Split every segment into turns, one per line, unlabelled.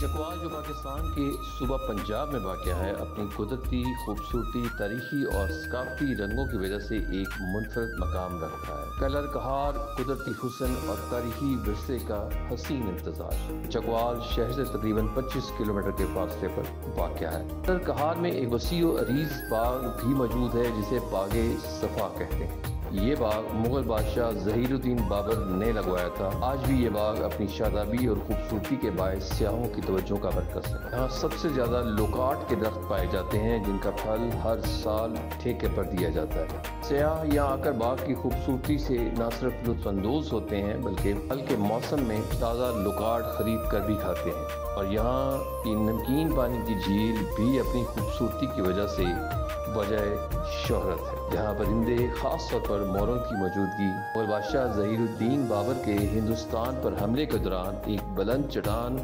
चकवाल जो पाकिस्तान के सूबा पंजाब में वाक़या है, अपनी कुदरती खूबसूरती, तारीखी और सकाफती रंगों की वजह से एक मुनफरद मकाम रखता है। कलर कहार, कुदरती हुस्न और तारीखी विरसे का हसीन इम्तजाज। चकवाल शहर से तकरीबन 25 किलोमीटर के फासले पर वाक़या है। कलर कहार में एक वसी व अरीज बाग भी मौजूद है जिसे बागे सफ़ा कहते हैं। ये बाग मुगल बादशाह ज़हीरुद्दीन बाबर ने लगवाया था। आज भी ये बाग अपनी शादाबी और खूबसूरती के बायस सियाहों की तवज्जो का मरकज़ है। यहाँ सबसे ज़्यादा लोकाट के दरख्त पाए जाते हैं जिनका फल हर साल ठेके पर दिया जाता है। सियाह यहाँ आकर बाग की खूबसूरती से न सिर्फ लुत्फ़अंदोज़ होते हैं बल्कि फल के मौसम में ताज़ा लोकाट खरीद कर भी खाते हैं। और यहाँ की नमकीन पानी की झील भी अपनी खूबसूरती की वजह से वजह शोहरत है। यहाँ परिंदे खास तौर पर मोरों की मौजूदगी मुगल बादशाह ज़हीरुद्दीन बाबर के हिंदुस्तान पर हमले के दौरान एक बुलंद चट्टान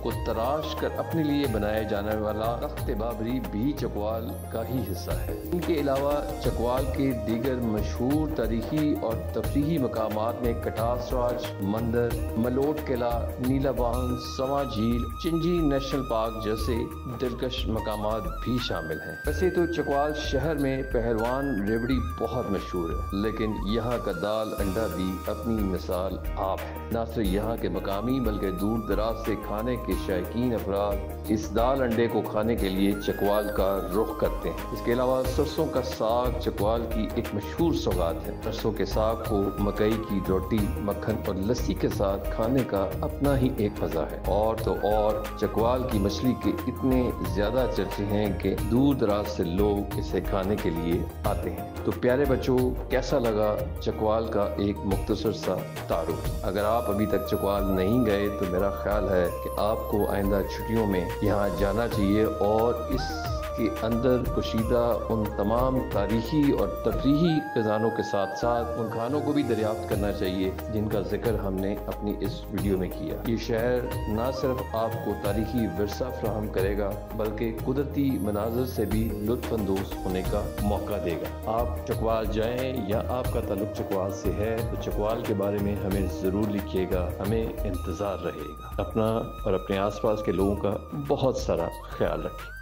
को तराश कर अपने लिए बनाया जाने वाला तख्त बाबरी भी चकवाल का ही हिस्सा है। इनके अलावा चकवाल के दीगर मशहूर तारीखी और तफरीही मकामात में कटास राज मंदिर, मलोट किला, नीला बांध, समा झील, चिंजी नेशनल पार्क जैसे दिलकश मकामात भी शामिल हैं। वैसे तो चकवाल शहर में पहलवान रेवड़ी बहुत मशहूर है, लेकिन यहाँ का दाल अंडा भी अपनी मिसाल आप है। न सिर्फ यहाँ के मकामी बल्कि दूर दराज से खाने के शौकीन अफराद इस दाल अंडे को खाने के लिए चकवाल का रुख करते हैं। इसके अलावा सरसों का साग चकवाल की एक मशहूर सौगात है। सरसों के साग को मकई की रोटी, मक्खन और लस्सी के साथ खाने का अपना ही एक मजा है। और तो और चकवाल की मछली के इतने ज्यादा चर्चे हैं कि दूर दराज से लोग इसे खाने के लिए आते हैं। तो प्यारे बच्चों, कैसा लगा चकवाल का एक मुख्तसर सा तारुफ? अगर आप अभी तक चकवाल नहीं गए तो मेरा ख्याल है कि आपको आइंदा छुट्टियों में यहाँ जाना चाहिए और इसके अंदर पोशीदा उन तमाम तारीखी और तफरीही खजानों के साथ साथ उन खानों को भी दरियाफ्त करना चाहिए जिनका जिक्र हमने अपनी इस वीडियो में किया। ये शहर न सिर्फ आपको तारीखी विरसा फराहम करेगा बल्कि कुदरती मनाजर से भी लुत्फ़अंदोज़ होने का मौका देगा। आप चकवाल जाएं या आपका ताल्लुक चकवाल से है तो चकवाल के बारे में हमें ज़रूर लिखिएगा, हमें इंतज़ार रहेगा। अपना और अपने आसपास के लोगों का बहुत सारा ख्याल रखें।